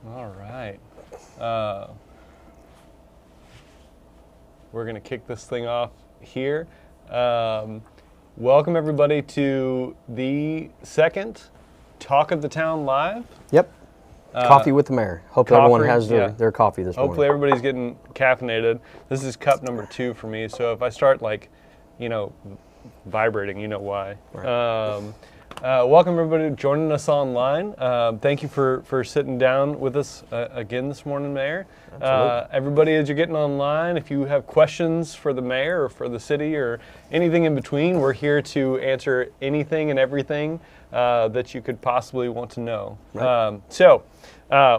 All right. Uh, we're going to kick this thing off here. Welcome, everybody, to the second Talk of the Town Live. Yep. Coffee with the mayor. Hope everyone has their coffee this morning. Hopefully everybody's getting caffeinated. This is cup number 2 for me, so if I start, vibrating, you know why. Right. Welcome, everybody, joining us online. Thank you for sitting down with us again this morning, Mayor. Everybody, as you're getting online, if you have questions for the mayor or for the city or anything in between, we're here to answer anything and everything that you could possibly want to know. Right.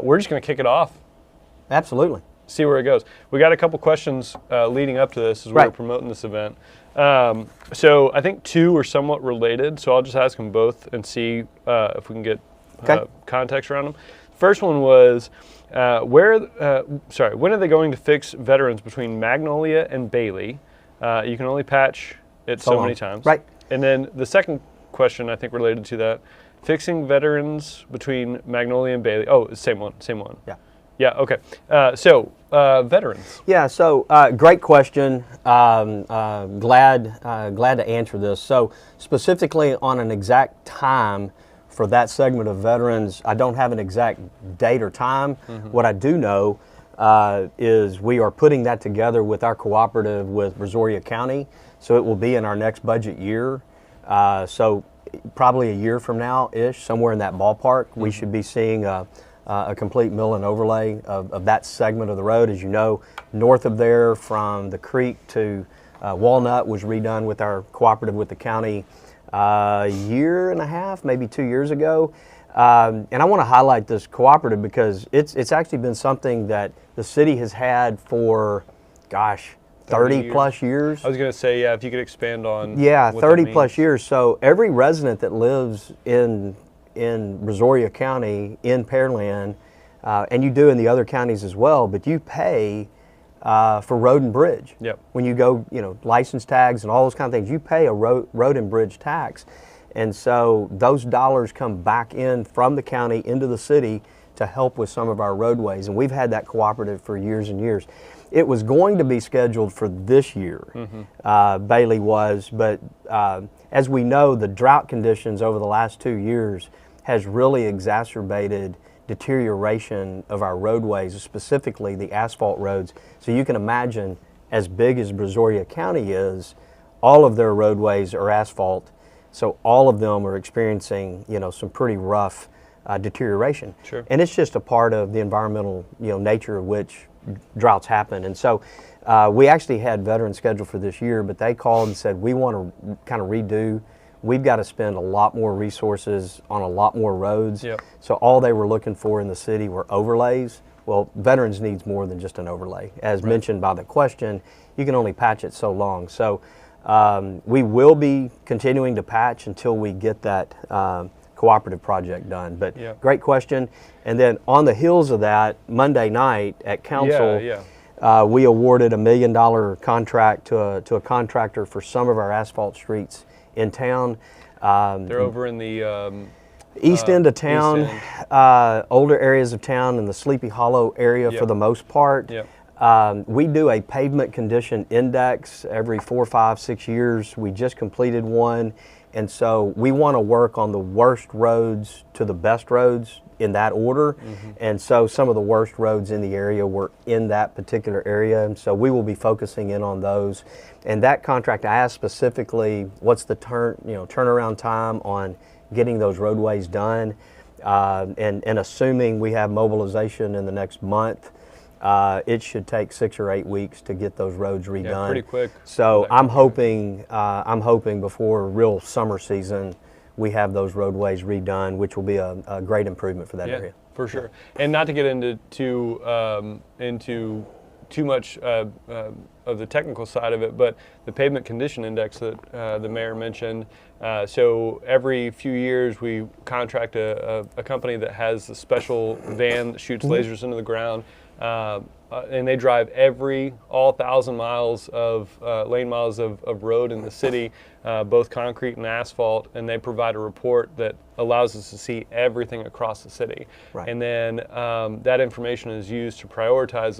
We're just going to kick it off. Absolutely. See where it goes. We got a couple questions leading up to this as we were promoting this event. So I think 2 are somewhat related, so I'll just ask them both and see if we can get context around them. First one was, when are they going to fix veterans between Magnolia and Bailey? You can only patch it so many times. Right. And then the second question, I think related to that, fixing veterans between Magnolia and Bailey. Oh, same one. Yeah. Yeah, okay. Veterans. Yeah, so great question. Glad to answer this. So specifically on an exact time for that segment of veterans, I don't have an exact date or time. Mm-hmm. What I do know is we are putting that together with our cooperative with Brazoria County, so it will be in our next budget year. So probably a year from now-ish, somewhere in that ballpark, we should be seeing a complete mill and overlay of that segment of the road. As you know, north of there from the creek to Walnut was redone with our cooperative with the county a year and a half, maybe 2 years ago. And I want to highlight this cooperative because it's actually been something that the city has had for, 30 plus years. I was going to say, if you could expand on what 30 plus years. So every resident that lives in Brazoria County, in Pearland, and you do in the other counties as well, but you pay for road and bridge. Yep. When you go, license tags and all those kind of things, you pay a road and bridge tax. And so those dollars come back in from the county into the city to help with some of our roadways. And we've had that cooperative for years and years. It was going to be scheduled for this year, Bailey was, but as we know, the drought conditions over the last 2 years has really exacerbated deterioration of our roadways, specifically the asphalt roads. So you can imagine, as big as Brazoria County is, all of their roadways are asphalt. So all of them are experiencing, some pretty rough deterioration. Sure. And it's just a part of the environmental, nature of which droughts happen. And so we actually had veterans scheduled for this year, but they called and said, we want to kind of redo. We've got to spend a lot more resources on a lot more roads. Yep. So all they were looking for in the city were overlays. Well, veterans needs more than just an overlay. As mentioned by the question, you can only patch it so long. So we will be continuing to patch until we get that cooperative project done. But great question. And then on the heels of that, Monday night at council, we awarded $1 million contract to a contractor for some of our asphalt streets in town. They're over in the east end of town, older areas of town in the Sleepy Hollow area for the most part. Yep. We do a pavement condition index every 4, 5, 6 years. We just completed one. And so we want to work on the worst roads to the best roads in that order. Mm-hmm. And so some of the worst roads in the area were in that particular area. And so we will be focusing in on those. And that contract, I asked specifically, what's the turnaround time on getting those roadways done? And assuming we have mobilization in the next month, it should take 6 or 8 weeks to get those roads redone. Yeah, pretty quick. So I'm hoping before real summer season, we have those roadways redone, which will be a great improvement for that area. For sure. And not to get into too much of the technical side of it, but the pavement condition index that the mayor mentioned. So every few years we contract a company that has a special van that shoots lasers into the ground. and they drive all 1,000 miles of lane miles of road in the city, both concrete and asphalt, and they provide a report that allows us to see everything across the city. Right. And then that information is used to prioritize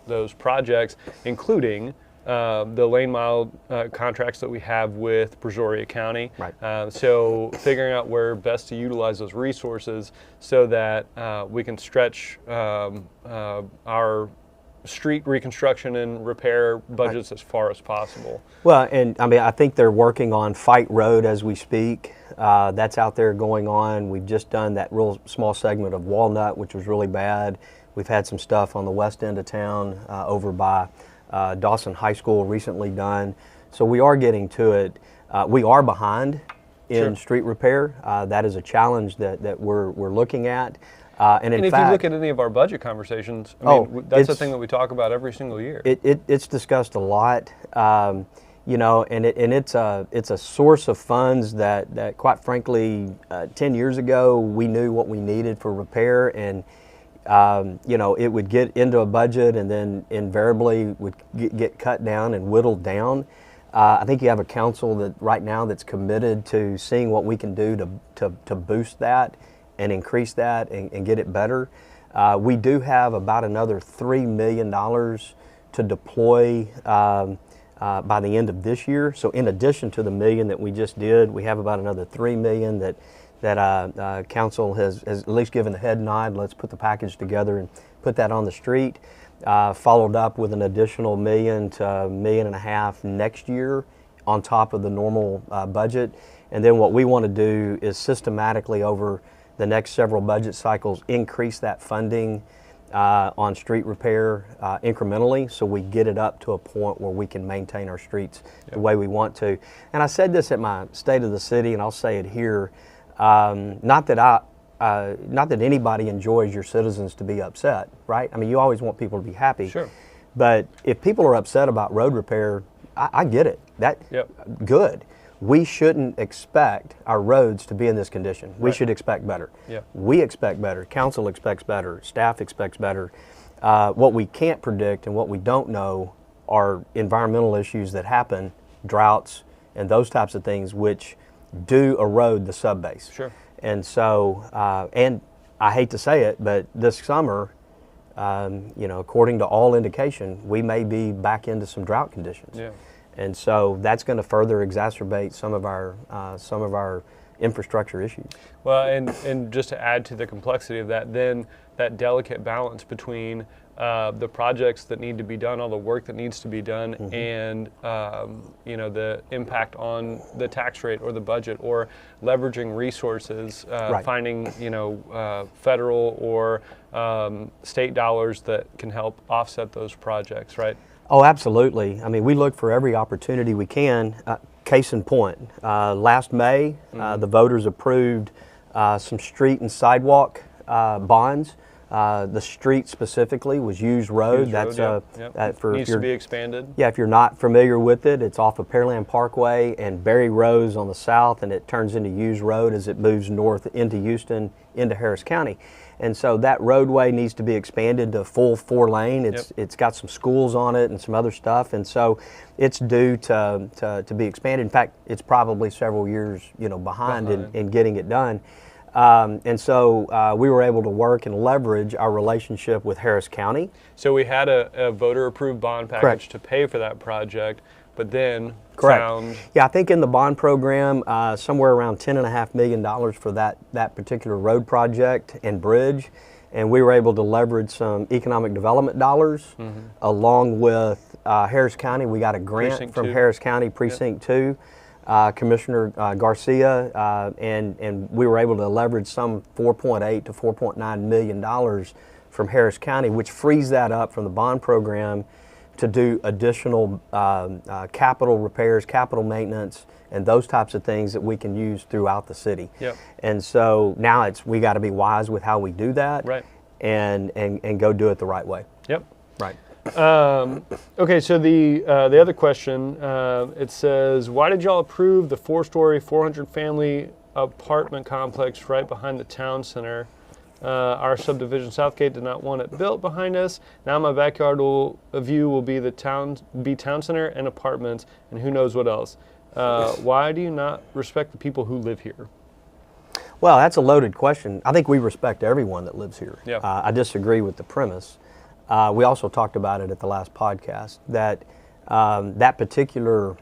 those projects, including the lane mile contracts that we have with Brazoria County. Right. So figuring out where best to utilize those resources so that we can stretch our street reconstruction and repair budgets as far as possible. Well, and I mean, I think they're working on Fight Road as we speak. That's out there going on. We've just done that real small segment of Walnut, which was really bad. We've had some stuff on the west end of town over by Dawson High School recently done. So we are getting to it. We are behind in street repair. That is a challenge that we're looking at. And if fact, you look at any of our budget conversations, I mean, that's the thing that we talk about every single year. It's discussed a lot, you know, and it's a source of funds that quite frankly, 10 years ago we knew what we needed for repair, and you know, it would get into a budget and then invariably would get cut down and whittled down. I think you have a council that right now that's committed to seeing what we can do to boost that and increase that and get it better. We do have about another $3 million to deploy by the end of this year. So in addition to the $1 million that we just did, we have about another $3 million that council has at least given the head nod. Let's put the package together and put that on the street. Followed up with an additional $1 million to $1.5 million next year on top of the normal budget. And then what we want to do is systematically over the next several budget cycles increase that funding on street repair incrementally, so we get it up to a point where we can maintain our streets the way we want to. And I said this at my State of the City, and I'll say it here. Not that anybody enjoys your citizens to be upset, right? I mean, you always want people to be happy. Sure. But if people are upset about road repair, I get it. Good. We shouldn't expect our roads to be in this condition. We should expect better. We expect better. Council expects better. Staff expects better. What we can't predict and what we don't know are environmental issues that happen, droughts and those types of things, which do erode the subbase. Sure. And so, and I hate to say it, but this summer, you know, according to all indication, we may be back into some drought conditions. Yeah. And so that's going to further exacerbate some of our infrastructure issues. Well, and just to add to the complexity of that, then that delicate balance between the projects that need to be done, all the work that needs to be done, and you know, the impact on the tax rate or the budget, or leveraging resources, finding, you know, federal or state dollars that can help offset those projects, right? Oh, absolutely. I mean, we look for every opportunity we can. Case in point, last May, the voters approved some street and sidewalk bonds. The street specifically was Hughes Road. Needs to be expanded. Yeah, if you're not familiar with it, it's off of Pearland Parkway and Berry Rose on the south, and it turns into Hughes Road as it moves north into Houston, into Harris County. And so that roadway needs to be expanded to full 4-lane. It's got some schools on it and some other stuff, and so it's due to be expanded. In fact, it's probably several years, you know, behind. In getting it done. And so we were able to work and leverage our relationship with Harris County. So we had a voter-approved bond package to pay for that project, but then found... Yeah, I think in the bond program, somewhere around $10.5 million for that particular road project and bridge. And we were able to leverage some economic development dollars along with Harris County. We got a grant Precinct from 2. Harris County Precinct 2. Commissioner Garcia, and we were able to leverage some $4.8 to $4.9 million from Harris County, which frees that up from the bond program to do additional capital repairs, capital maintenance, and those types of things that we can use throughout the city. And so now we got to be wise with how we do that, and go do it the right way. Right. Okay, so the other question, it says, why did y'all approve the 4-story, 400 family apartment complex right behind the town center Our subdivision Southgate did not want it built behind us. Now my backyard view will be the town center and apartments, and who knows what else. Why do you not respect the people who live here? Well, that's a loaded question. I think we respect everyone that lives here. Yeah. I disagree with the premise. We also talked about it at the last podcast, that that particular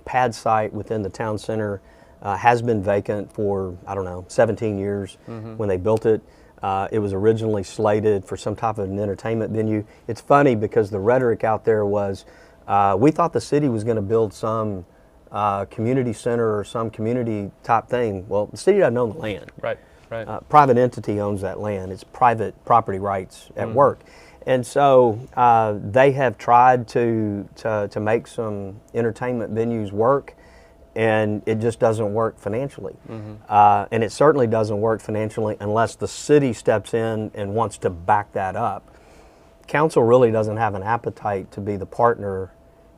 pad site within the town center has been vacant for, 17 years when they built it. It was originally slated for some type of an entertainment venue. It's funny because the rhetoric out there was, we thought the city was going to build some community center or some community type thing. Well, the city doesn't own the land. Right. Private entity owns that land. It's private property rights at work. And so they have tried to make some entertainment venues work, and it just doesn't work financially. And it certainly doesn't work financially unless the city steps in and wants to back that up. Council really doesn't have an appetite to be the partner,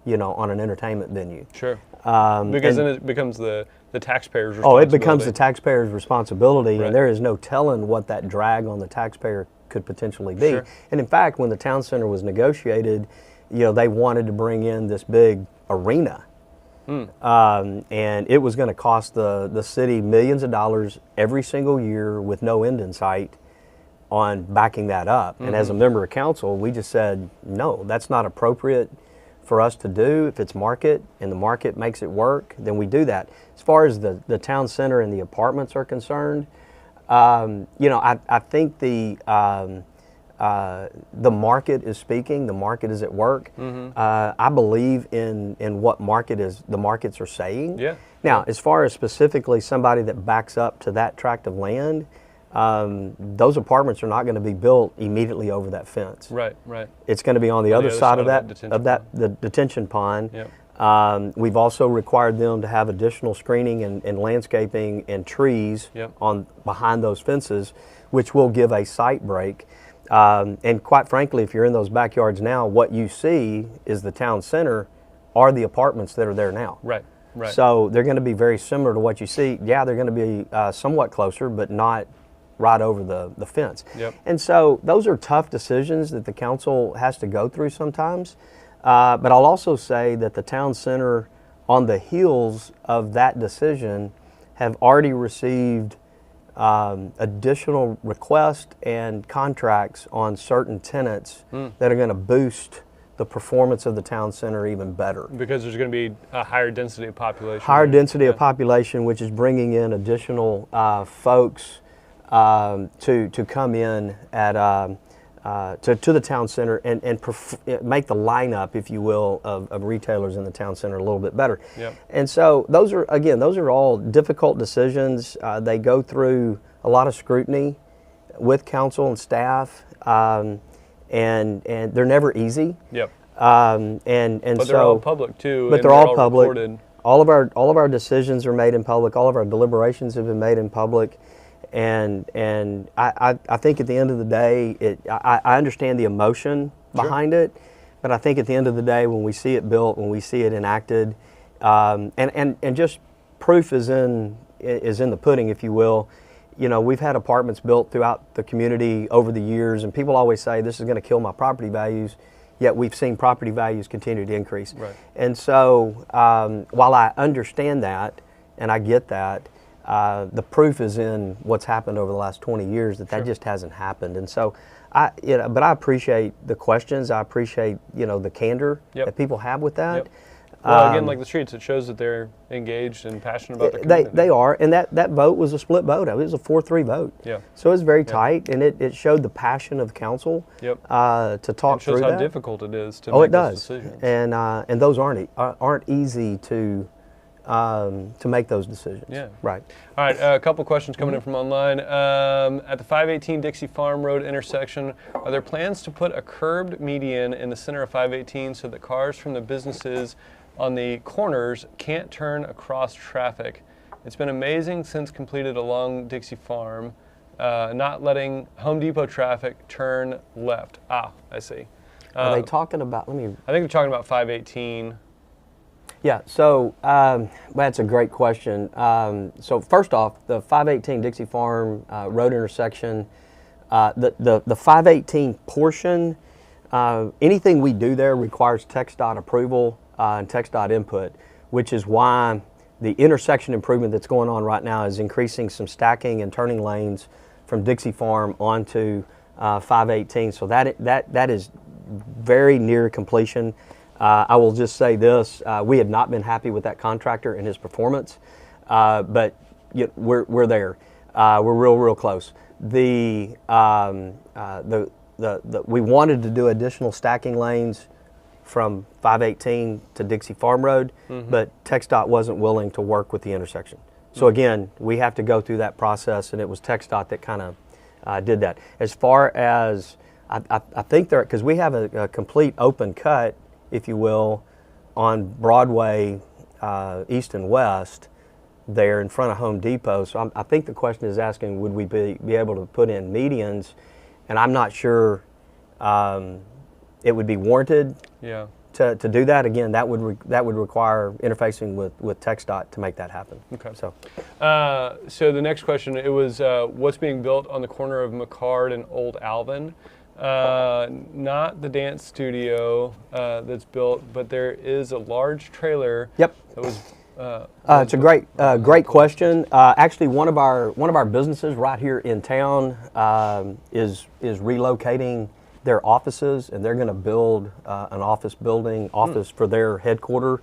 on an entertainment venue. Sure. Because then it becomes the taxpayer's responsibility. Oh, it becomes the taxpayer's responsibility, Right. and there is no telling what that drag on the taxpayer could potentially be. Sure. And in fact, when the town center was negotiated, they wanted to bring in this big arena. And it was going to cost the city millions of dollars every single year with no end in sight on backing that up. And as a member of council, we just said, no, that's not appropriate for us to do. If it's market and the market makes it work, then we do that. As far as the town center and the apartments are concerned, I think the market is speaking. The market is at work. I believe in what the markets are saying. Yeah. Now, as far as specifically somebody that backs up to that tract of land, those apartments are not going to be built immediately over that fence. Right. It's going to be on the other side of the detention pond. Yep. We've also required them to have additional screening and landscaping and trees behind those fences, which will give a sight break. And quite frankly, if you're in those backyards now, what you see is the town center are the apartments that are there now. Right. So they're going to be very similar to what you see. Yeah, they're going to be somewhat closer, but not right over the fence. Yep. And so those are tough decisions that the council has to go through sometimes. But I'll also say that the town center, on the heels of that decision, have already received additional requests and contracts on certain tenants that are going to boost the performance of the town center even better. Because there's going to be a higher density of population. Higher density of population, which is bringing in additional folks to come in to the town center and make the lineup, if you will, of retailers in the town center a little bit better. Yep. And so those are all difficult decisions. They go through a lot of scrutiny with council and staff, and they're never easy. Yep. But they're all public too. But and they're all public. Reported. All of our decisions are made in public. All of our deliberations have been made in public. And I think at the end of the day, I understand the emotion behind it, but I think at the end of the day, when we see it built, when we see it enacted, and just proof is in the pudding, if you will. We've had apartments built throughout the community over the years, and people always say this is going to kill my property values. Yet we've seen property values continue to increase. Right. And so while I understand that and I get that, the proof is in what's happened over the last 20 years that just hasn't happened. And so but I appreciate the questions. I appreciate, the candor that people have with that. Yep. Well, again, like the streets, it shows that they're engaged and passionate about the community. They are, and that vote was a split vote. It was a 4-3 vote. Yeah. So it was very tight, and it showed the passion of council to talk through that. It shows how difficult it is to make those decisions. And those aren't easy to make those decisions. Yeah. Right. All right, a couple questions coming in from online. At the 518 Dixie Farm Road intersection, are there plans to put a curbed median in the center of 518 so that cars from the businesses on the corners can't turn across traffic? It's been amazing since completed along Dixie Farm, not letting Home Depot traffic turn left. I see. Are they talking about, I think they're talking about 518. Yeah, so that's a great question. So first off, the 518 Dixie Farm road intersection The 518 portion, anything we do there requires TxDOT approval and TxDOT input, which is why the intersection improvement that's going on right now is increasing some stacking and turning lanes from Dixie Farm onto 518. So that is very near completion. I will just say this: we have not been happy with that contractor and his performance, but we're there. We're real close. We wanted to do additional stacking lanes from 518 to Dixie Farm Road, but TxDOT wasn't willing to work with the intersection. So again, we have to go through that process, and it was TxDOT that kind of did that. As far as I think there, because we have a complete open cut, if you will, on Broadway east and west there in front of Home Depot. So I think the question is asking, would we be able to put in medians? And I'm not sure it would be warranted to do that. Again, that would require interfacing with TxDOT to make that happen. Okay. So the next question, it was what's being built on the corner of McCard and Old Alvin? Not the dance studio that's built, but there is a large trailer. Yep. That was. It's a great question. Actually, one of our businesses right here in town is relocating their offices, and they're going to build an office for their headquarters,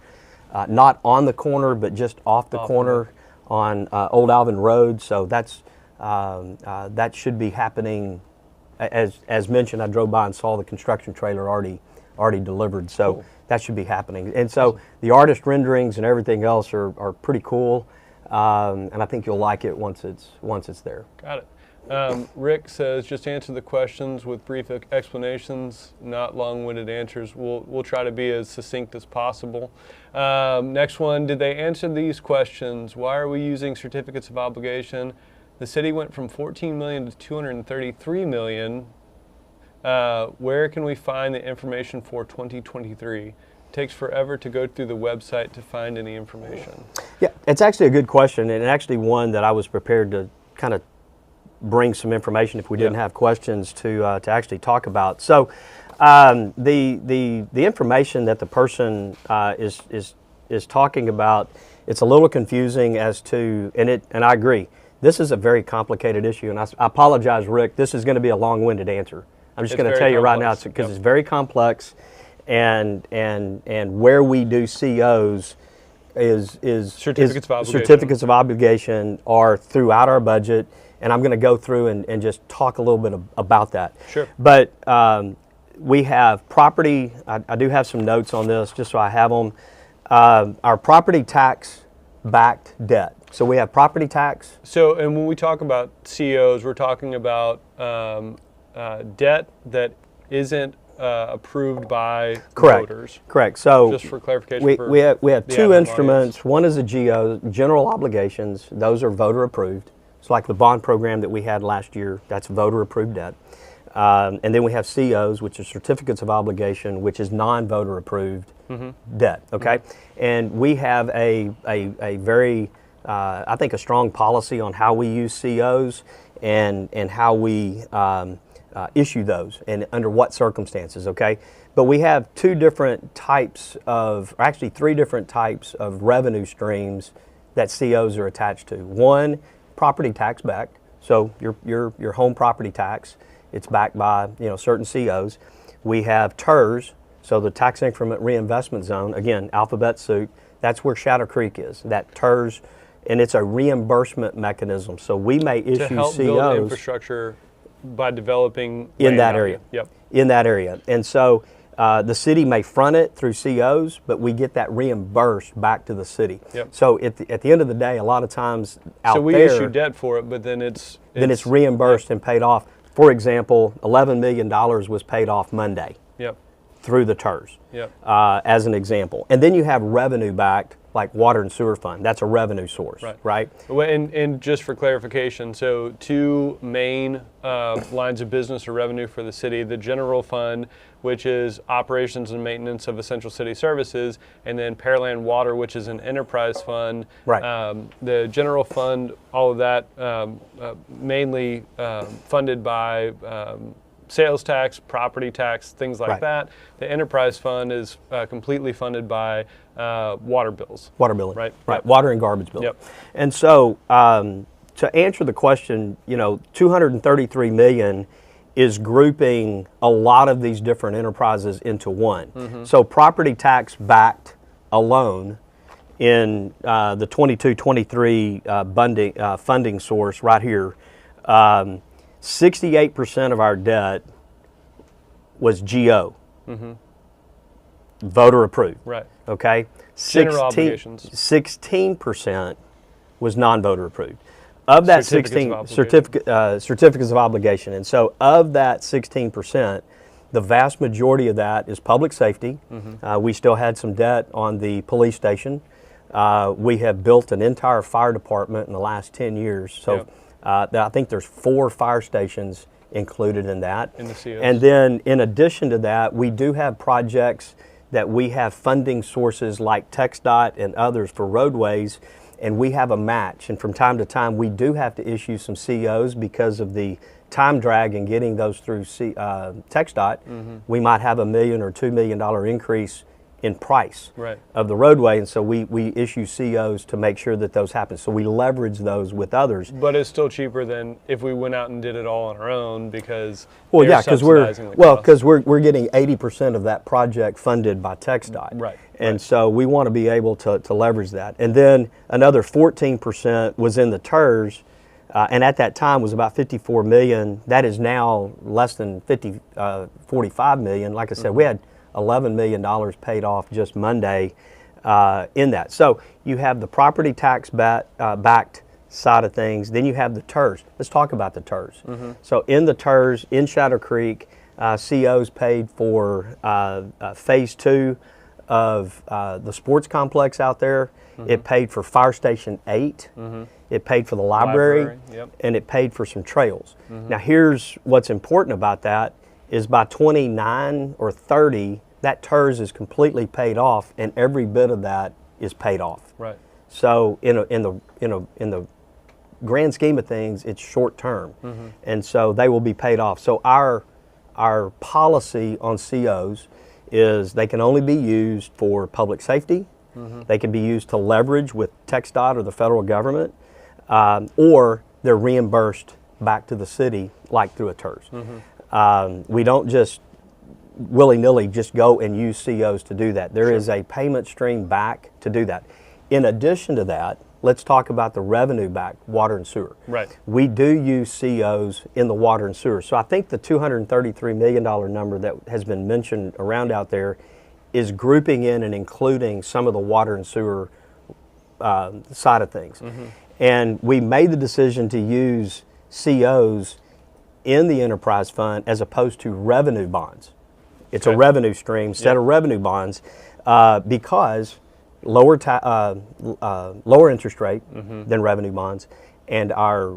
not on the corner, but just off the corner on Old Alvin Road. So that should be happening. As mentioned, I drove by and saw the construction trailer already delivered. So. Cool. That should be happening. And so the artist renderings and everything else are pretty cool, and I think you'll like it once it's there. Got it. Rick says, just answer the questions with brief explanations, not long-winded answers. We'll try to be as succinct as possible. Next one, did they answer these questions? Why are we using certificates of obligation? The city went from 14 million to 233 million. Where can we find the information for 2023? It takes forever to go through the website to find any information. Yeah, it's actually a good question, and actually one that I was prepared to kind of bring some information if we didn't have questions to actually talk about. So the information that the person is talking about, it's a little confusing as to, and I agree, this is a very complicated issue, and I apologize, Rick, this is going to be a long-winded answer. I'm just going to tell you right now, because it's very complex, and where we do COs is certificates of obligation are throughout our budget, and I'm going to go through and just talk a little bit about that. Sure. But we have property. I do have some notes on this, just so I have them. Our property tax backed debt. So we have property tax. So, and when we talk about COs, we're talking about debt that isn't approved by voters. Correct. So just for clarification, we have two instruments. Audience. One is a GO, general obligations. Those are voter approved. It's like the bond program that we had last year. That's voter approved debt. And then we have COs, which are certificates of obligation, which is non-voter approved debt. Okay, and we have a very I think a strong policy on how we use COs and how we issue those and under what circumstances, okay? But we have two different types of, or actually three different types of revenue streams that COs are attached to. One, property tax backed, so your home property tax, it's backed by certain COs. We have TERS, so the tax increment reinvestment zone, again, alphabet soup, that's where Shadow Creek is, that TERS, and it's a reimbursement mechanism. So we may issue to help COs build infrastructure by developing in that area. Yep. In that area. And so the city may front it through COs, but we get that reimbursed back to the city. Yep. So at the end of the day, a lot of times out there. So we issue debt for it, but then it's reimbursed and paid off. For example, $11 million was paid off Monday. Yep. through the TERS, Yep. as an example. And then you have revenue-backed, like water and sewer fund. That's a revenue source, right? Well, and just for clarification, so two main lines of business or revenue for the city: the general fund, which is operations and maintenance of essential city services, and then Pearland Water, which is an enterprise fund. Right. The general fund, all of that, mainly funded by sales tax, property tax, things like that. The enterprise fund is completely funded by water bills. Water billing. Right. Right. Yep. Water and garbage billing. Yep. And so to answer the question, 233 million is grouping a lot of these different enterprises into one. So property tax backed alone in the 22-23 funding source right here, 68% of our debt was GO, voter approved. Right. Okay, General obligations. 16% was non-voter approved. Of that certificates of obligation, and so of that 16%, the vast majority of that is public safety. We still had some debt on the police station. We have built an entire fire department in the last 10 years. So I think there's 4 fire stations included in that. In the COs. And then in addition to that, we do have projects that we have funding sources like TxDOT and others for roadways, and we have a match. And from time to time, we do have to issue some COs because of the time drag in getting those through TxDOT. We might have $1 million or $2 million increase in price of the roadway, and so we issue COs to make sure that those happen. So we leverage those with others. But it's still cheaper than if we went out and did it all on our own because because we're getting 80% of that project funded by TxDOT. Right. And so we want to be able to leverage that. And then another 14% was in the TERS, and at that time was about 54 million. That is now less than 45 million. Like I said, we had $11 million paid off just Monday in that. So you have the property tax backed side of things. Then you have the TERS. Let's talk about the TERS. So in the TERS, in Shadow Creek, COs paid for phase 2 of the sports complex out there. It paid for Fire Station 8. It paid for the library. And it paid for some trails. Now here's what's important about that is by 29 or 30, that TERS is completely paid off, and every bit of that is paid off. Right. So in the grand scheme of things, it's short term, and so they will be paid off. So our policy on COs is they can only be used for public safety. They can be used to leverage with TxDOT or the federal government, or they're reimbursed back to the city like through a TERS. We don't just willy-nilly just go and use COs to do that. There is a payment stream back to do that. In addition to that, let's talk about the revenue back, water and sewer. Right. We do use COs in the water and sewer. So I think the $233 million number that has been mentioned around out there is grouping in and including some of the water and sewer side of things. And we made the decision to use COs in the enterprise fund as opposed to revenue bonds. It's a revenue stream instead of revenue bonds because lower interest rate than revenue bonds, and our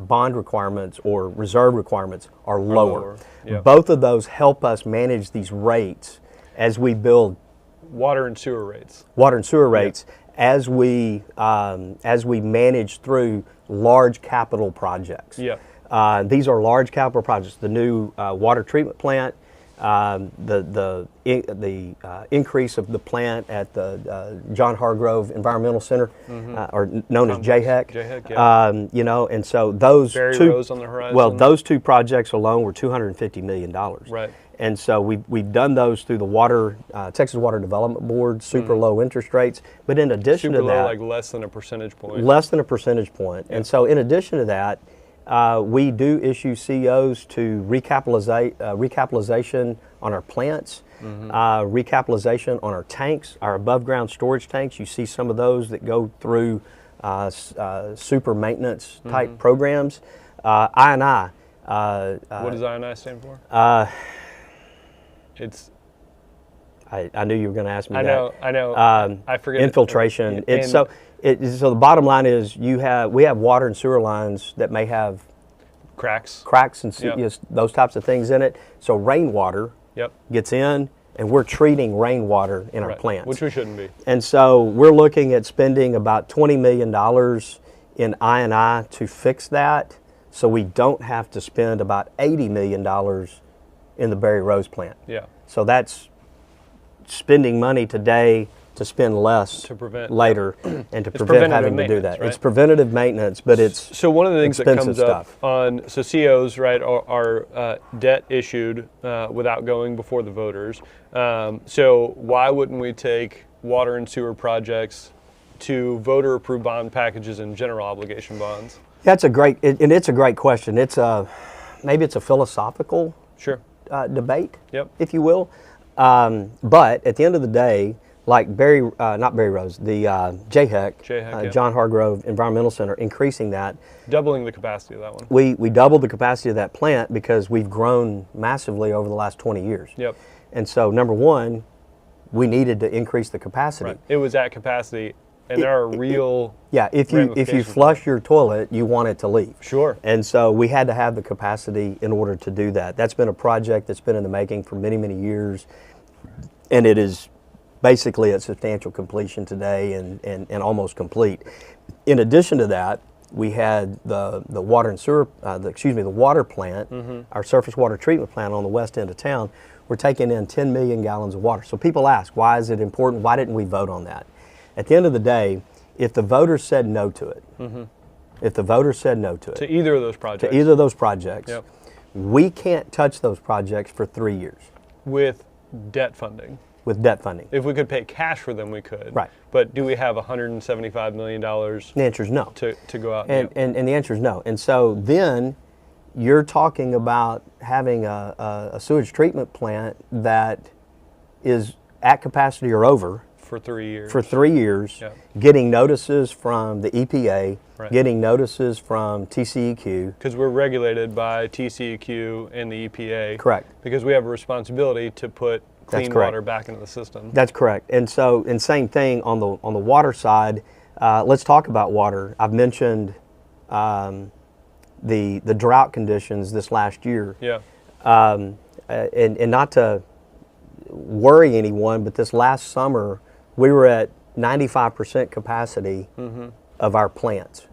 bond requirements or reserve requirements are lower. Both of those help us manage these rates as we build water and sewer rates. As we manage through large capital projects. These are large capital projects. The new water treatment plant, the increase of the plant at the John Hargrove Environmental Center, or known as JHEC. And so those Barry two, Rose on the horizon. well, those two projects alone were $250 million. Right. And so we've done those through the Texas Water Development Board, super low interest rates. But in addition super to that, low, like less than a percentage point. Less than a percentage point. And so in addition to that, we do issue COs to recapitalization on our plants, recapitalization on our tanks, our above ground storage tanks. You see some of those that go through super maintenance type programs. I&I. What does I&I stand for? I knew you were going to ask me I that. know. I forget. Infiltration. So the bottom line is we have water and sewer lines that may have cracks and Yep. those types of things in it. So rainwater Yep. gets in, and we're treating rainwater in our Right. plants. Which we shouldn't be. And so we're looking at spending about $20 million in I&I to fix that, so we don't have to spend about $80 million in the Berry Rose plant. Yeah. So that's spending money today to spend less To prevent- later and to prevent preventative having to do maintenance, that. right? It's preventative maintenance, but it's So one of the things that expensive comes up stuff. on COs, right, are debt issued without going before the voters. So why wouldn't we take water and sewer projects to voter-approved bond packages and general obligation bonds? That's a great and it's a great question. It's maybe it's a philosophical Sure. debate, Yep. if you will. But at the end of the day, like not Berry Rose, the JHEC, JHEC, yeah. John Hargrove Environmental Center, increasing that. Doubling the capacity of that one. We doubled the capacity of that plant because we've grown massively over the last 20 years. Yep. And so, number one, we needed to increase the capacity. Right. It was at capacity, and there are real. Yeah, if you ramifications. flush your toilet, you want it to leave. Sure. And so we had to have the capacity in order to do that. That's been a project that's been in the making for many, many years, and it is basically at substantial completion today and almost complete. In addition to that, we had the water and sewer, the water plant, our surface water treatment plant on the west end of town. We're taking in 10 million gallons of water. So people ask, why is it important? Why didn't we vote on that? At the end of the day, if the voters said no to it, To either of those projects. to either of those projects, Yep. we can't touch those projects for 3 years With debt funding. with debt funding. If we could pay cash for them, we could. Right. But do we have $175 million The answer is no. to go out And the answer is no. And so then you're talking about having a sewage treatment plant that is at capacity or over for 3 years? for 3 years, Yep. getting notices from the EPA, Right. getting notices from TCEQ. Because we're regulated by TCEQ and the EPA. Correct. Because we have a responsibility to put clean correct. water back into the system. That's correct. And so, and same thing on the water side. Let's talk about water. I've mentioned the drought conditions this last year. Yeah. And not to worry anyone, but this last summer we were at 95% capacity of our plants,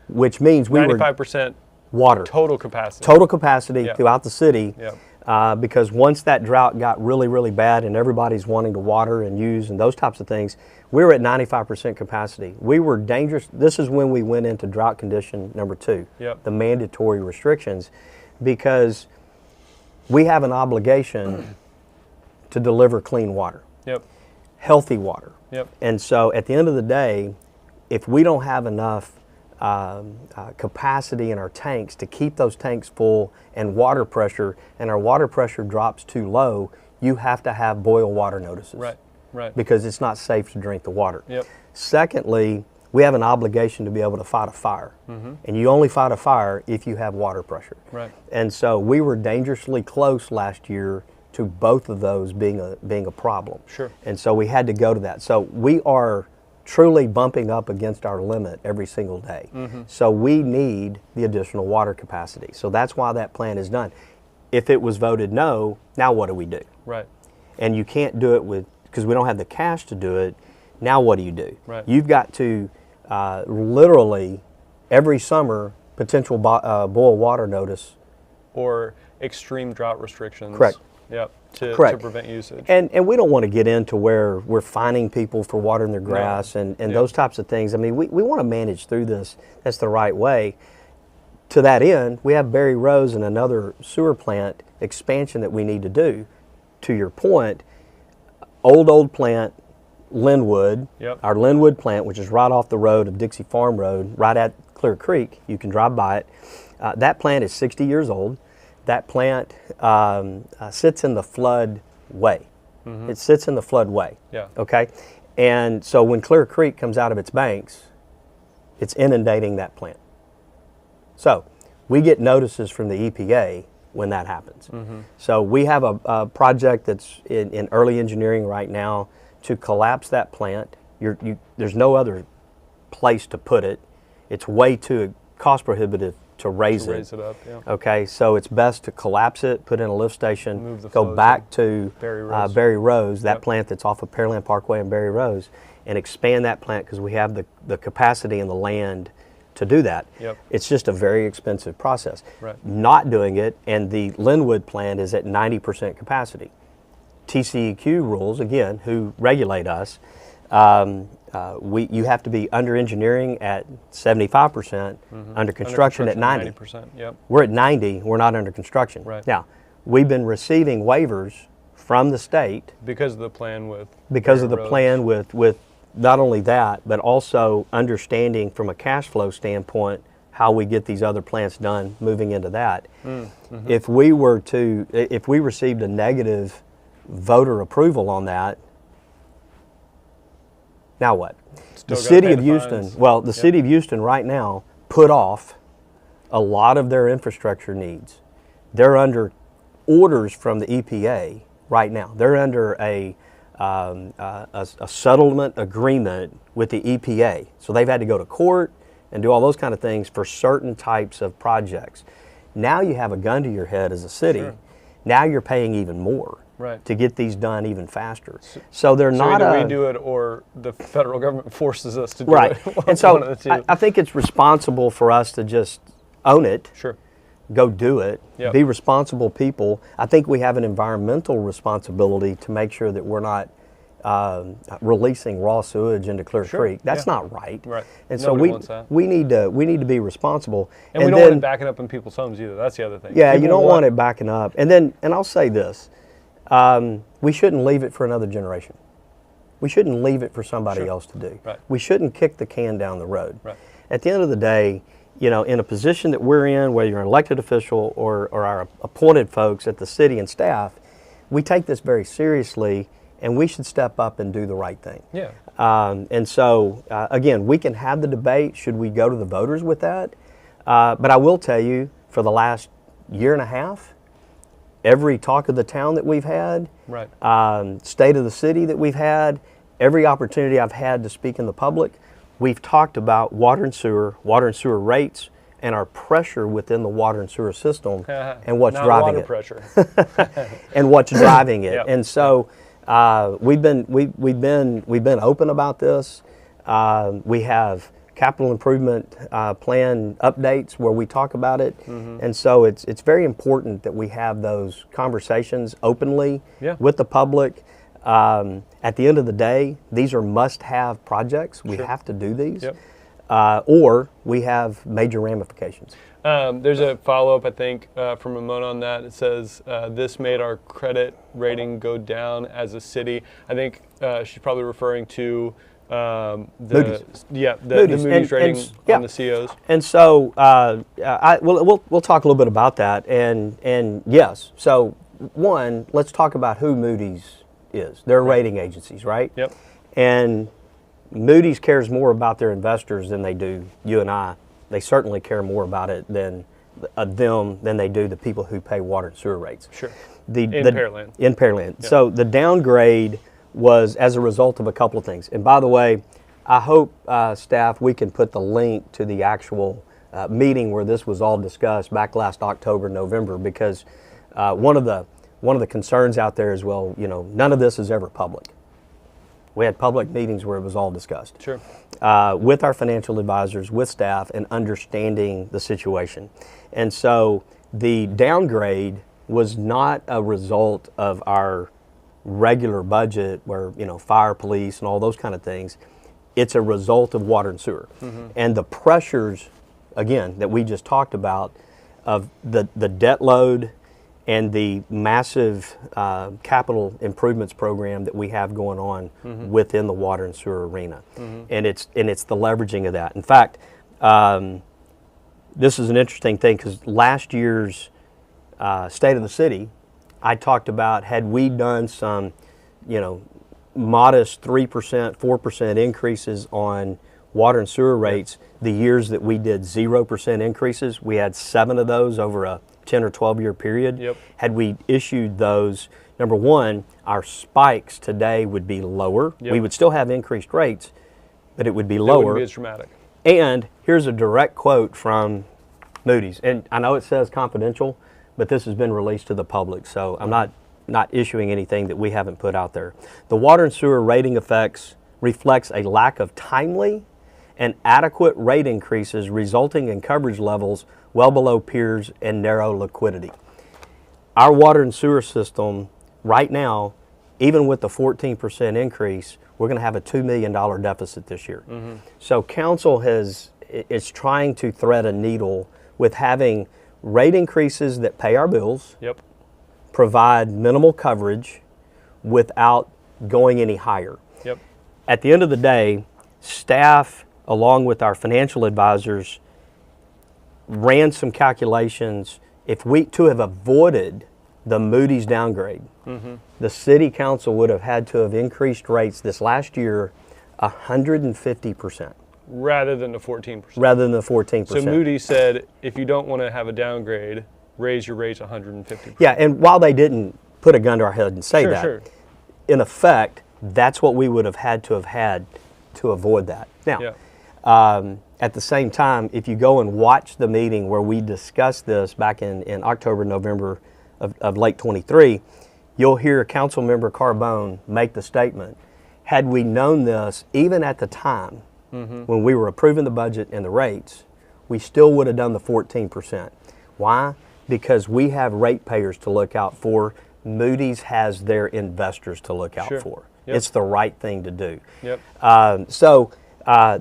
which means we were 95% water total capacity. total capacity Yeah. throughout the city. Yeah. Because once that drought got really, really bad and everybody's wanting to water and use and those types of things, we were at 95% capacity. We were dangerous. This is when we went into drought condition number 2, Yep. the mandatory restrictions, because we have an obligation to deliver clean water, Yep. healthy water. Yep. And so at the end of the day, if we don't have enough capacity in our tanks to keep those tanks full and water pressure, and our water pressure drops too low, you have to have boil water notices. Right. Right. Because it's not safe to drink the water. Yep. Secondly, we have an obligation to be able to fight a fire. And you only fight a fire if you have water pressure. Right. And so we were dangerously close last year to both of those being a problem. Sure. And so we had to go to that. So we are truly bumping up against our limit every single day. So we need the additional water capacity. So that's why that plan is done. If it was voted no, now what do we do? Right. And you can't do it because we don't have the cash to do it. Now what do you do? Right. You've got to literally every summer potential boil water notice. Or extreme drought restrictions. Correct. Yep. To Correct. prevent usage. And we don't want to get into where we're fining people for watering their grass and Yeah. those types of things. I mean, we want to manage through this. That's the right way. To that end, we have Berry Rose and another sewer plant expansion that we need to do. To your point, old plant, Linwood, Yep. our Linwood plant, which is right off the road of Dixie Farm Road, right at Clear Creek. You can drive by it. That plant is 60 years old. That plant sits in the flood way. It sits in the flood way. Yeah. Okay? And so when Clear Creek comes out of its banks, it's inundating that plant. So we get notices from the EPA when that happens. So we have a project that's in early engineering right now to collapse that plant. There's no other place to put it. It's way too cost prohibitive to raise Raise it up, yeah. Okay, so it's best to collapse it, put in a lift station, Move the go flows back to Berry Rose. that Yep. plant that's off of Pearland Parkway and Berry Rose, and expand that plant because we have the capacity and the land to do that. Yep. It's just a very expensive process. Right. Not doing it, and the Linwood plant is at 90% capacity. TCEQ rules, again, who regulate us, you have to be under engineering at 75%, under construction at 90. 90%, yep. We're at 90, we're not under construction. Right. Now, we've been receiving waivers from the state Because of the plan with because of the Berry Rose. plan with not only that, but also understanding from a cash flow standpoint how we get these other plants done, moving into that. If we received a negative voter approval on that, now what? Still The gotta city pay of the Houston, fines. well, the city of Houston right now put off a lot of their infrastructure needs. They're under orders from the EPA right now. They're under a settlement agreement with the EPA. So they've had to go to court and do all those kind of things for certain types of projects. Now you have a gun to your head as a city. Sure. Now you're paying even more Right. to get these done even faster. So they're So not either we do it or the federal government forces us to do right. it. And so One of the two. I think it's responsible for us to just own it, Sure. go do it, Yep. be responsible people. I think we have an environmental responsibility to make sure that we're not releasing raw sewage into Clear Sure, Creek. That's yeah. not right. Right. And so Nobody wants that. we need to be responsible. And we don't want it backing up in people's homes either. That's the other thing. Yeah, you People don't want it backing up. And I'll say this, we shouldn't leave it for another generation. We shouldn't leave it for somebody Sure. else to do. Right. We shouldn't kick the can down the road. Right. At the end of the day, in a position that we're in, whether you're an elected official or our appointed folks at the city and staff, we take this very seriously, and we should step up and do the right thing. Yeah. And so, again, we can have the debate, should we go to the voters with that? But I will tell you, for the last year and a half, every talk of the town that we've had, Right. state of the city that we've had, every opportunity I've had to speak in the public, we've talked about water and sewer rates, and our pressure within the water and sewer system, and what's Not driving water it, pressure. and what's driving it. Yep. And so we've been open about this. We have capital improvement plan updates where we talk about it, and so it's very important that we have those conversations openly Yeah. with the public. At the end of the day, these are must-have projects. We Sure. have to do these, Yep. or we have major ramifications. There's a follow-up, I think, from Ramon on that. It says, this made our credit rating go down as a city. I think she's probably referring to Moody's. Yeah, the Moody's. Moody's rating yeah. on the COs. And so we'll talk a little bit about that. And yes, so one, let's talk about who Moody's is. They're rating agencies, right? Yep. And Moody's cares more about their investors than they do you and I. They certainly care more about it than they do the people who pay water and sewer rates. Sure. In Pearland. In Pearland. Yep. So the downgrade was as a result of a couple of things. And by the way, I hope staff, we can put the link to the actual meeting where this was all discussed back last October, November, because one of the concerns out there is, well, none of this is ever public. We had public meetings where it was all discussed. Sure. With our financial advisors, with staff, and understanding the situation. And so the downgrade was not a result of our regular budget where, fire, police, and all those kind of things. It's a result of water and sewer. And the pressures, again, that we just talked about, of the debt load and the massive capital improvements program that we have going on within the water and sewer arena. And it's the leveraging of that. In fact, this is an interesting thing because last year's State of the City, I talked about, had we done some, modest 3%, 4% increases on water and sewer rates, the years that we did 0% increases, we had 7 of those over a 10 or 12-year period. Yep. Had we issued those, number one, our spikes today would be lower. Yep. We would still have increased rates, but it would be It lower. wouldn't be as dramatic. And here's a direct quote from Moody's. And I know it says confidential, but this has been released to the public, so I'm not issuing anything that we haven't put out there. The water and sewer rating effects reflects a lack of timely and adequate rate increases, resulting in coverage levels well below peers and narrow liquidity. Our water and sewer system right now, even with the 14% increase, we're going to have a $2 million deficit this year. So council is trying to thread a needle with having rate increases that pay our bills, Yep. provide minimal coverage without going any higher. Yep. At the end of the day, staff, along with our financial advisors, ran some calculations. If we to have avoided the Moody's downgrade, the city council would have had to have increased rates this last year 150%. Rather than the 14%. Rather than the 14%. So Moody's said, if you don't want to have a downgrade, raise your rates 150%. Yeah, and while they didn't put a gun to our head and say that, Sure. in effect, that's what we would have had to avoid that. Now, Yeah. at the same time, if you go and watch the meeting where we discussed this back in October, November of late 23, you'll hear Council Member Carbone make the statement, had we known this even at the time when we were approving the budget and the rates, we still would have done the 14%. Why? Because we have ratepayers to look out for. Moody's has their investors to look out Sure. for. Yep. It's the right thing to do. Yep. So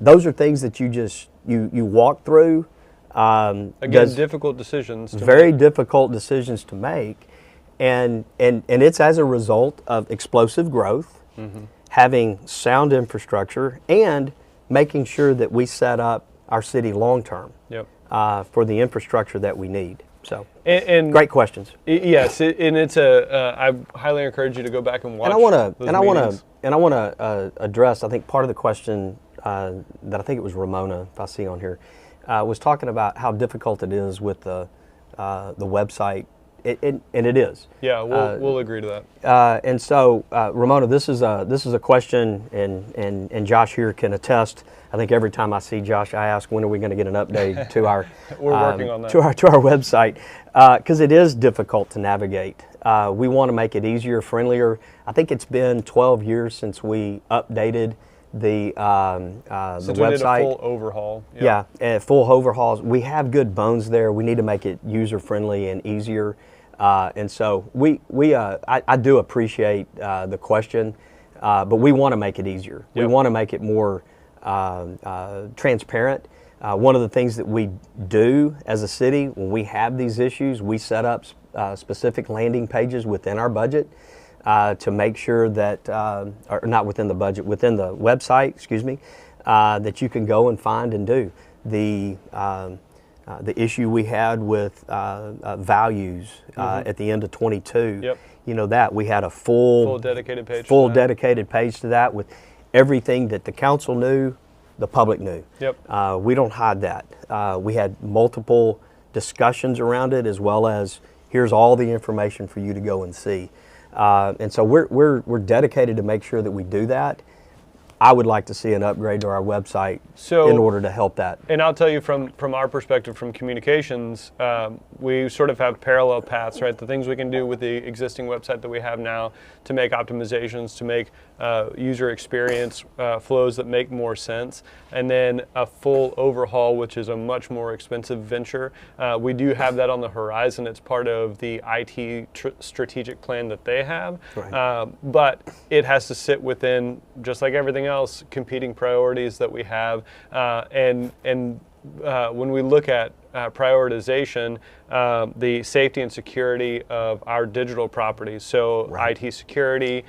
those are things that you walk through. Again, difficult decisions. Very difficult decisions to make, and it's as a result of explosive growth, having sound infrastructure, and making sure that we set up our city long term Yep. for the infrastructure that we need. So, And great questions. Yes, and it's I highly encourage you to go back and watch. And I want to those and I want meetings. to address. I think part of the question that I think it was Ramona, if I see on here, was talking about how difficult it is with the website, and it is. Yeah, we'll agree to that. And so, Ramona, this is a question, and Josh here can attest. I think every time I see Josh, I ask, when are we going to get an update to our We're working on that. to our website, because it is difficult to navigate. We want to make it easier, friendlier. I think it's been 12 years since we updated the Since the we did a website. full overhaul. Yeah, full overhauls. We have good bones there. We need to make it user friendly and easier. And so I do appreciate the question, but we want to make it easier. Yep. We want to make it more transparent. One of the things that we do as a city when we have these issues, we set up specific landing pages within our budget to make sure that, or not within the budget, within the website, excuse me, that you can go and find and do. The issue we had with values at the end of 22, Yep. you know, that we had a full dedicated page. full for that. dedicated page to that with everything that the council knew, the public knew. Yep. We don't hide that. We had multiple discussions around it, as well as here's all the information for you to go and see. And so we're dedicated to make sure that we do that. I would like to see an upgrade to our website in order to help that. And I'll tell you from our perspective, from communications, we sort of have parallel paths, right? The things we can do with the existing website that we have now to make optimizations, to make user experience flows that make more sense, and then a full overhaul, which is a much more expensive venture. We do have that on the horizon. It's part of the IT strategic plan that they have, Right. but it has to sit within, just like everything else, competing priorities that we have, and when we look at prioritization, the safety and security of our digital properties, so Right. IT security,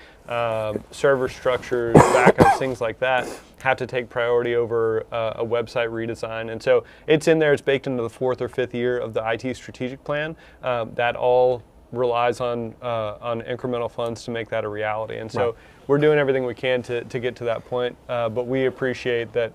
server structures, backups, things like that, have to take priority over a website redesign. And so it's in there, it's baked into the 4th or 5th year of the IT strategic plan. That all relies on incremental funds to make that a reality. And so we're doing everything we can to get to that point. But we appreciate that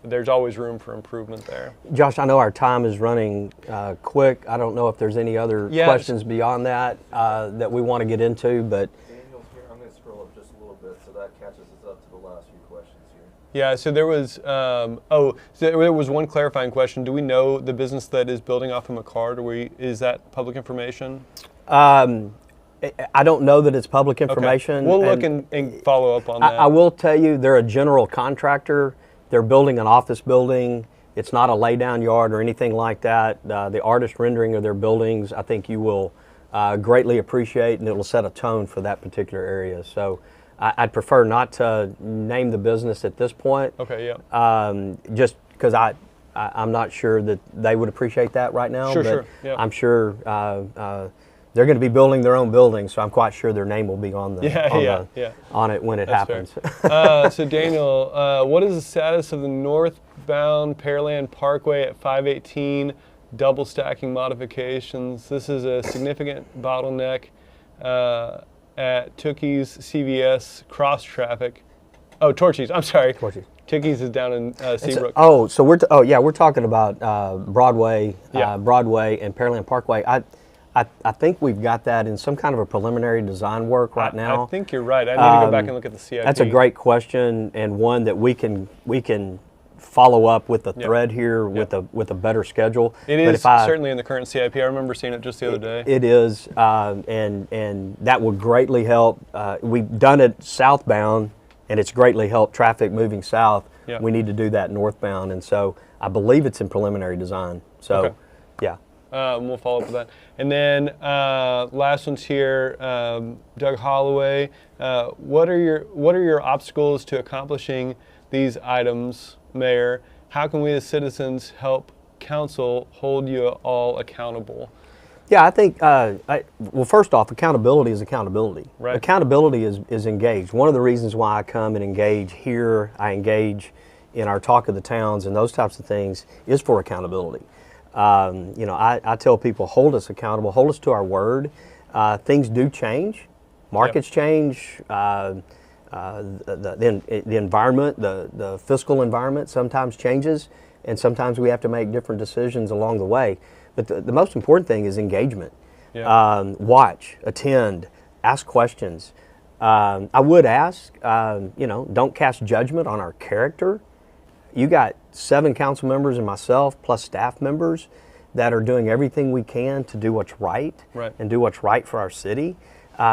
there's always room for improvement there. Josh, I know our time is running quick. I don't know if there's any other questions beyond that that we want to get into, but. Daniel's here. I'm going to scroll up just a little bit so that catches us up to the last few questions here. Yeah, so there was so there was one clarifying question. Do we know the business that is building off of McCard? Is that public information? I don't know that it's public information. Okay. We'll look and follow up on that. I will tell you, they're a general contractor. They're building an office building. It's not a lay-down yard or anything like that. The artist rendering of their buildings, I think you will greatly appreciate, and it will set a tone for that particular area. So I'd prefer not to name the business at this point. Okay, yeah. Just because I'm not sure that they would appreciate that right now. Sure. Yeah. I'm sure they're going to be building their own building, so I'm quite sure their name will be on on it when it happens. So Daniel, what is the status of the northbound Pearland Parkway at 518 double stacking modifications? This is a significant bottleneck at Tookie's CVS cross traffic. Oh, Torchy's. I'm sorry. Torchy's. Tookie's is down in Seabrook. So we're talking about Broadway, Broadway and Pearland Parkway. I think we've got that in some kind of a preliminary design work right now. I think you're right. I need to go back and look at the CIP. That's a great question, and one that we can follow up with the thread here with a better schedule. It is certainly in the current CIP. I remember seeing it just the other day. It is, and that would greatly help. We've done it southbound, and it's greatly helped traffic moving south. Yeah. We need to do that northbound, and so I believe it's in preliminary design. So, yeah. We'll follow up with that. And then last one's here, Doug Holloway. What are your obstacles to accomplishing these items, Mayor? How can we as citizens help council hold you all accountable? Yeah, I think, well, first off, accountability is accountability. Right. Accountability is engaged. One of the reasons why I come and engage here, I engage in our Talk of the Towns and those types of things, is for accountability. I tell people, hold us accountable, hold us to our word. Things do change. Markets change. The environment, the fiscal environment sometimes changes, and sometimes we have to make different decisions along the way. But the most important thing is engagement. Yeah. Watch, attend, ask questions. I would ask, don't cast judgment on our character. You got 7 council members and myself, plus staff members, that are doing everything we can to do what's right. And do what's right for our city.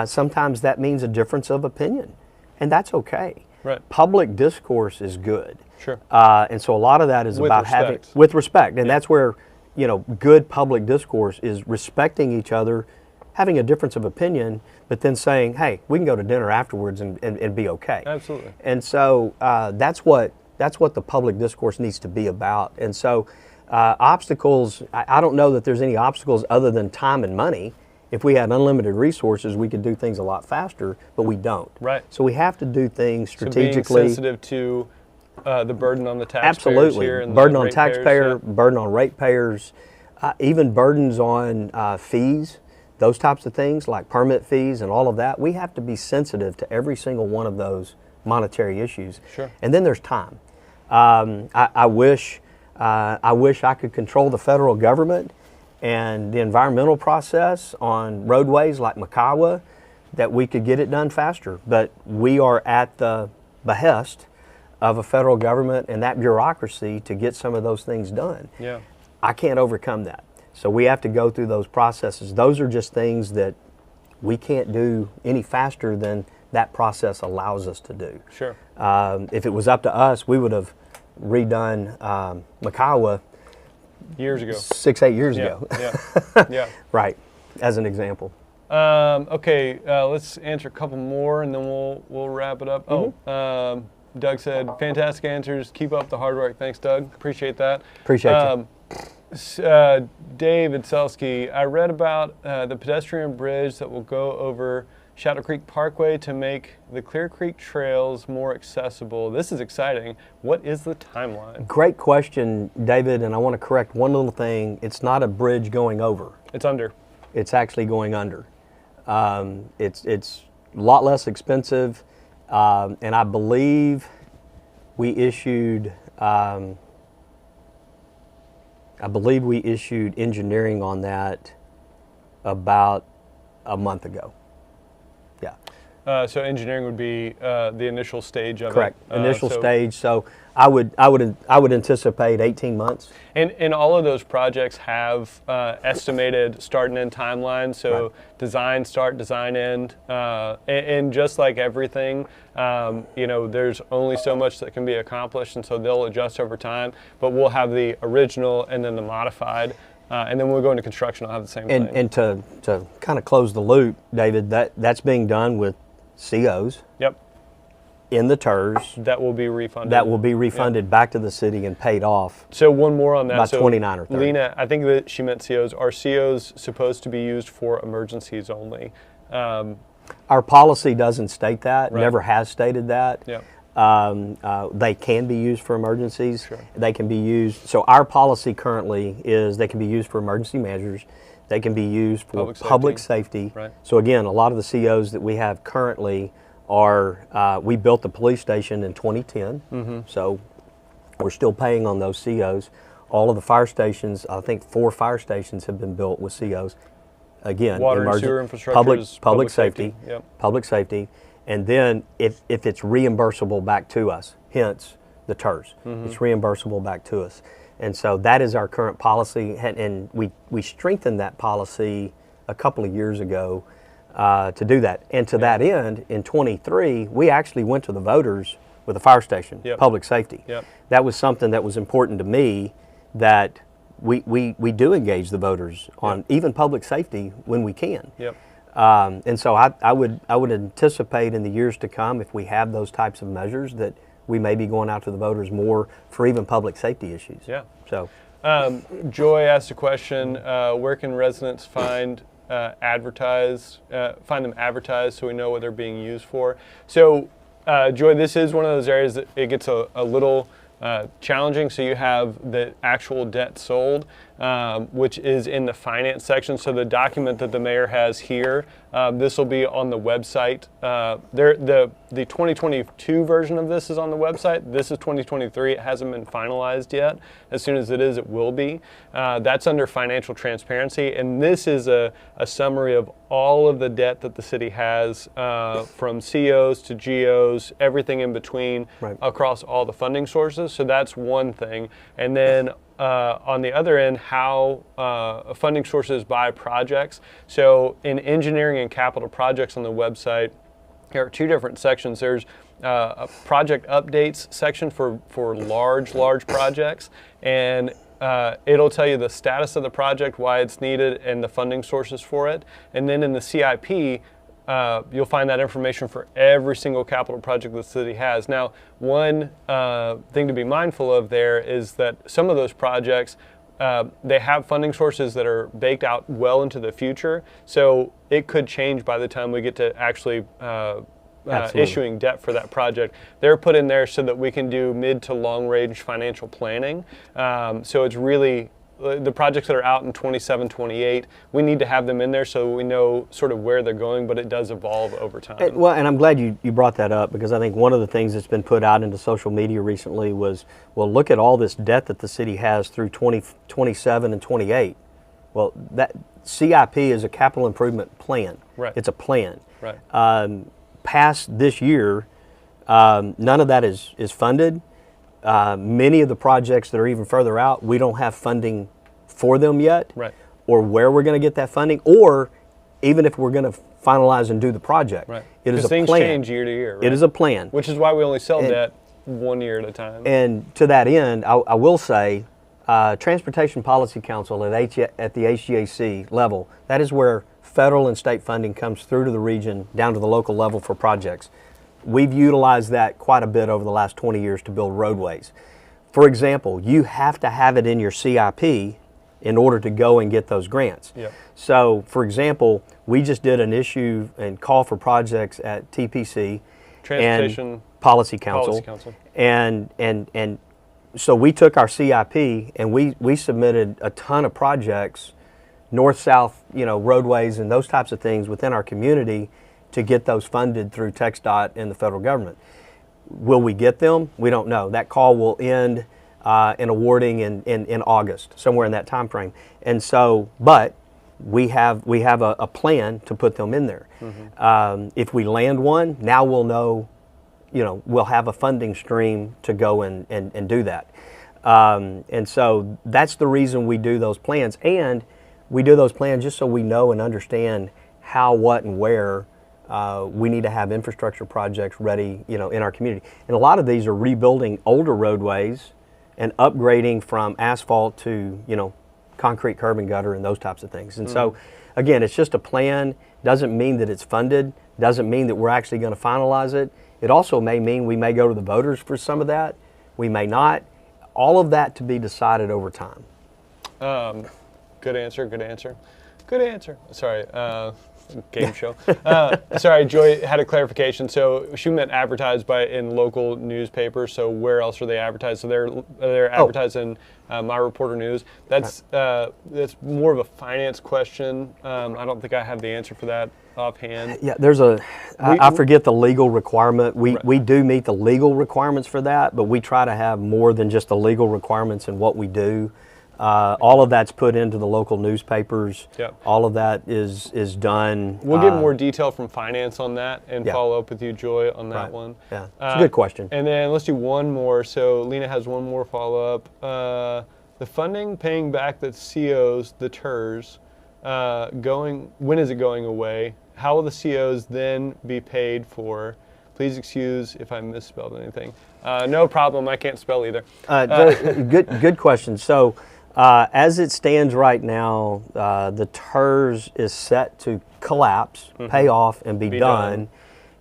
Sometimes that means a difference of opinion, and that's okay. Right. Public discourse is good. Sure. And so a lot of that is about having, with respect, and that's where, good public discourse is respecting each other, having a difference of opinion, but then saying, hey, we can go to dinner afterwards and be okay. Absolutely. And so that's what the public discourse needs to be about. And so obstacles, I don't know that there's any obstacles other than time and money. If we had unlimited resources, we could do things a lot faster, but we don't. Right. So we have to do things strategically. So being sensitive to the burden on the taxpayers. Absolutely. Here and burden on taxpayer, burden on ratepayers, even burdens on fees, those types of things like permit fees and all of that. We have to be sensitive to every single one of those monetary issues. Sure. And then there's time. I wish I could control the federal government and the environmental process on roadways like Makawa, that we could get it done faster. But we are at the behest of a federal government and that bureaucracy to get some of those things done. Yeah. I can't overcome that. So we have to go through those processes. Those are just things that we can't do any faster than that process allows us to do. Sure. If it was up to us, we would have redone Makawa years ago. 6-8 years ago. Yeah. Right, as an example. Okay, let's answer a couple more and then we'll wrap it up. Mm-hmm. Doug said, fantastic answers. Keep up the hard work. Thanks, Doug. Appreciate that. Appreciate you. Dave Itzelsky, I read about the pedestrian bridge that will go over Shadow Creek Parkway to make the Clear Creek trails more accessible. This is exciting. What is the timeline? Great question, David, and I want to correct one little thing. It's not a bridge going over. It's under. it's actually going under. It's a lot less expensive, and I believe we issued engineering on that about a month ago. Yeah. So engineering would be the initial stage of Correct. it. Initial stage. So I would anticipate 18 months. And all of those projects have estimated start and end timelines. So Right. design start, design end, and just like everything, there's only so much that can be accomplished, and so they'll adjust over time. But we'll have the original and then the modified. And then when we go into construction, I'll have the same thing. And to kind of close the loop, David, that's being done with COs Yep. in the TERS. That will be refunded. That will be refunded back to the city and paid off. So one more on that. By so 29 or 30. Lena, I think that she meant COs. Are COs supposed to be used for emergencies only? Our policy doesn't state that, Right. never has stated that. Yeah. They can be used for emergencies. Sure. They can be used, so our policy currently is they can be used for emergency measures. They can be used for public safety. Right. So again, a lot of the COs that we have currently are, we built the police station in 2010. Mm-hmm. So we're still paying on those COs. All of the fire stations, I think 4 fire stations have been built with COs. Again, Water and sewer infrastructure public, is public safety, Yep. public safety, and then if it's reimbursable back to us, hence the TERS, it's reimbursable back to us. And so that is our current policy, and we strengthened that policy a couple of years ago to do that. And to that end, in 23, we actually went to the voters with a fire station, Yep. public safety. Yep. That was something that was important to me, that we do engage the voters on even public safety when we can. Yep. And so I would anticipate in the years to come, if we have those types of measures, that we may be going out to the voters more for even public safety issues. Yeah. So Joy asked a question: where can residents find them advertised so we know what they're being used for? So, Joy, this is one of those areas that it gets a little challenging. So you have the actual debt sold, which is in the finance section. So the document that the mayor has here, this will be on the website. The 2022 version of this is on the website. This is 2023. It hasn't been finalized yet. As soon as it is, it will be. That's under financial transparency. And this is a summary of all of the debt that the city has, from COs to GOs, everything in between, Right. across all the funding sources. So that's one thing. And then on the other end, how funding sources by projects. So in engineering and capital projects on the website, there are 2 different sections. There's a project updates section for large projects, and it'll tell you the status of the project, why it's needed, and the funding sources for it. And then in the CIP, you'll find that information for every single capital project the city has. Now, one thing to be mindful of there is that some of those projects, they have funding sources that are baked out well into the future, so it could change by the time we get to actually issuing debt for that project. They're put in there so that we can do mid to long range financial planning. So it's really the projects that are out in 27, 28, we need to have them in there so we know sort of where they're going, but it does evolve over time. and I'm glad you brought that up, because I think one of the things that's been put out into social media recently was, well, look at all this debt that the city has through 2027 and 28. Well, that CIP is a capital improvement plan. Right. It's a plan. Right. Past this year, none of that is funded. Many of the projects that are even further out, we don't have funding for them yet, Right. or where we're going to get that funding, or even if we're going to finalize and do the project. Right. It is Because a things plan. change year to year. Right? It is a plan. Which is why we only sell debt 1 year at a time. And to that end, I will say, Transportation Policy Council at the HGAC level, that is where federal and state funding comes through to the region, down to the local level for projects. We've utilized that quite a bit over the last 20 years to build roadways. For example, you have to have it in your CIP in order to go and get those grants. Yep. So, for example, we just did an issue and call for projects at TPC, Transportation and Policy Council. And so we took our CIP and we submitted a ton of projects, north-south, roadways and those types of things within our community to get those funded through TxDOT and the federal government. Will we get them? We don't know. That call will end in awarding in August, somewhere in that time frame. And so, but we have a plan to put them in there. If we land one, now we'll know, we'll have a funding stream to go and do that. And so that's the reason we do those plans. And we do those plans just so we know and understand how, what, and where we need to have infrastructure projects ready, in our community. And a lot of these are rebuilding older roadways and upgrading from asphalt to, concrete curb and gutter and those types of things. And so, again, it's just a plan. Doesn't mean that it's funded. Doesn't mean that we're actually going to finalize it. It also may mean we may go to the voters for some of that. We may not. All of that to be decided over time. Good answer. Sorry, game show. Sorry, Joy had a clarification. So she meant advertised in local newspapers. So where else are they advertised? So they're advertised in My Reporter News. That's more of a finance question. I don't think I have the answer for that offhand. Yeah, there's I forget the legal requirement. We do meet the legal requirements for that, but we try to have more than just the legal requirements in what we do. All of that's put into the local newspapers. Yep. All of that is done. We'll get more detail from finance on that and follow up with you, Joy, on that one. Yeah, it's a good question. And then let's do one more. So Lena has one more follow-up. The funding paying back the COs, the TERS, when is it going away? How will the COs then be paid for? Please excuse if I misspelled anything. No problem, I can't spell either. Good question. So, as it stands right now, the TERS is set to collapse, pay off, and be done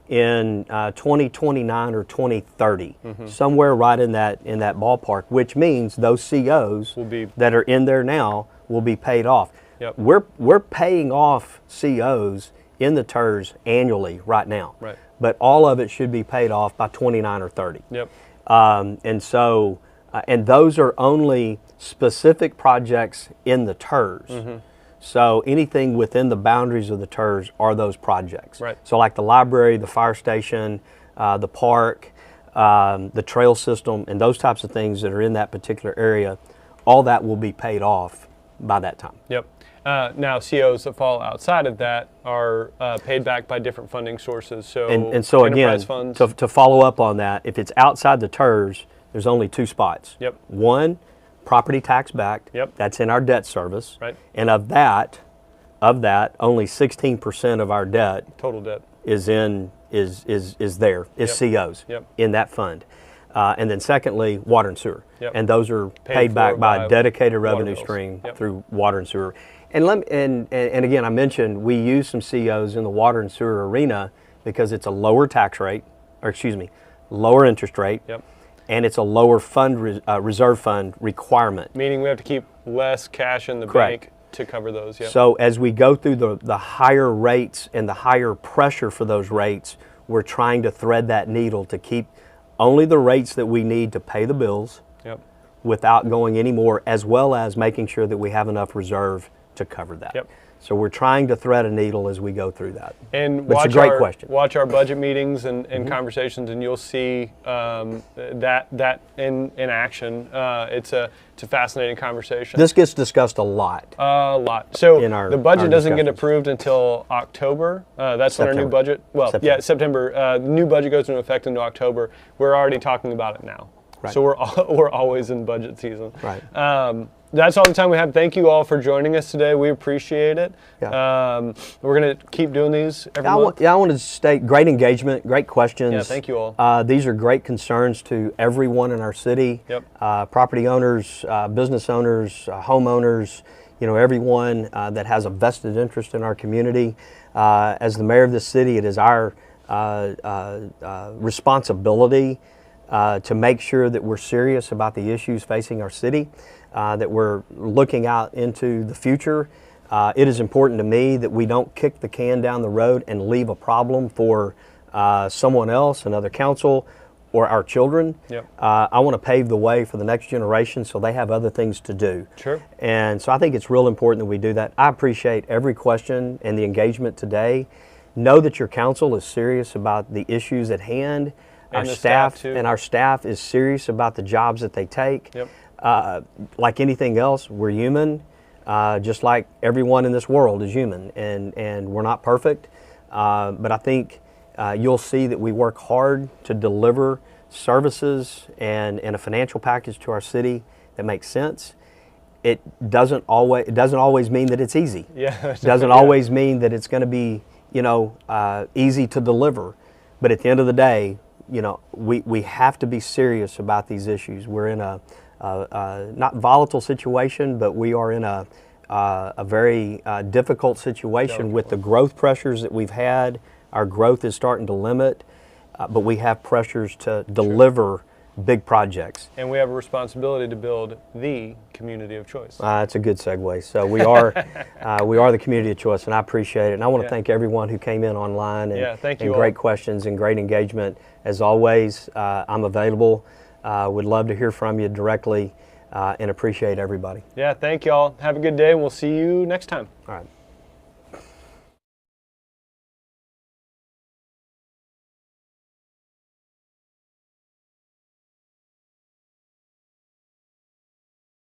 in 2029 or 2030, somewhere right in that ballpark. Which means those COs that are in there now will be paid off. Yep. We're paying off COs in the TERS annually right now. Right. But all of it should be paid off by 29 or 30. Yep. And so, and those are only specific projects in the TERS. So anything within the boundaries of the TERS are those projects. Right. So like the library, the fire station, the park, the trail system, and those types of things that are in that particular area, all that will be paid off by that time. Yep. Now, COs that fall outside of that are paid back by different funding sources. So, and so again, funds. to follow up on that, if it's outside the TERS, there's only two spots. Yep. One, property tax backed. Yep. That's in our debt service. Right. And of that, only 16% of our debt Total debt is COs Yep. in that fund. And then secondly, water and sewer. Yep. And those are paid back by a dedicated revenue bills. stream Yep. through water and sewer. And again, I mentioned we use some COs in the water and sewer arena because it's a lower tax rate, lower interest rate, Yep. and it's a lower reserve fund requirement. Meaning we have to keep less cash in the Correct. bank to cover those. Yep. So as we go through the higher rates and the higher pressure for those rates, we're trying to thread that needle to keep only the rates that we need to pay the bills Yep. without going any more, as well as making sure that we have enough reserve to cover that. Yep. So we're trying to thread a needle as we go through that. And But watch it's a great question. Watch our budget meetings and conversations, and you'll see that in action. It's a fascinating conversation. This gets discussed a lot. A lot. So in our- the budget our doesn't get discussions. approved until October. That's when our new September. budget. Well, September. yeah, September. The new budget goes into effect into October. We're already talking about it now. Right. So we're always in budget season. Right. That's all the time we have. Thank you all for joining us today. We appreciate it. Yeah. We're going to keep doing these every month. I wanted to state great engagement, great questions. Yeah, thank you all. These are great concerns to everyone in our city. Yep. Property owners, business owners, homeowners, everyone that has a vested interest in our community. As the mayor of this city, it is our responsibility to make sure that we're serious about the issues facing our city, that we're looking out into the future. It is important to me that we don't kick the can down the road and leave a problem for someone else, another council, or our children. Yep. I want to pave the way for the next generation so they have other things to do. Sure. And so I think it's real important that we do that. I appreciate every question and the engagement today. Know that your council is serious about the issues at hand. And the staff too. And our staff is serious about the jobs that they take. Yep. Like anything else, we're human, just like everyone in this world is human, and we're not perfect. But I think you'll see that we work hard to deliver services and a financial package to our city that makes sense. It doesn't always mean that it's easy. Yeah. It doesn't always mean that it's going to be, easy to deliver. But at the end of the day, we have to be serious about these issues. We're in a not volatile situation, but we are in a very difficult situation with the growth pressures that we've had. Our growth is starting to limit, but we have pressures to deliver big projects. And we have a responsibility to build the community of choice. That's a good segue. So we are the community of choice, and I appreciate it. And I want to thank everyone who came in online and, thank you and great questions and great engagement. As always, I'm available. Would love to hear from you directly and appreciate everybody. Yeah, thank you all. Have a good day, and we'll see you next time. All right.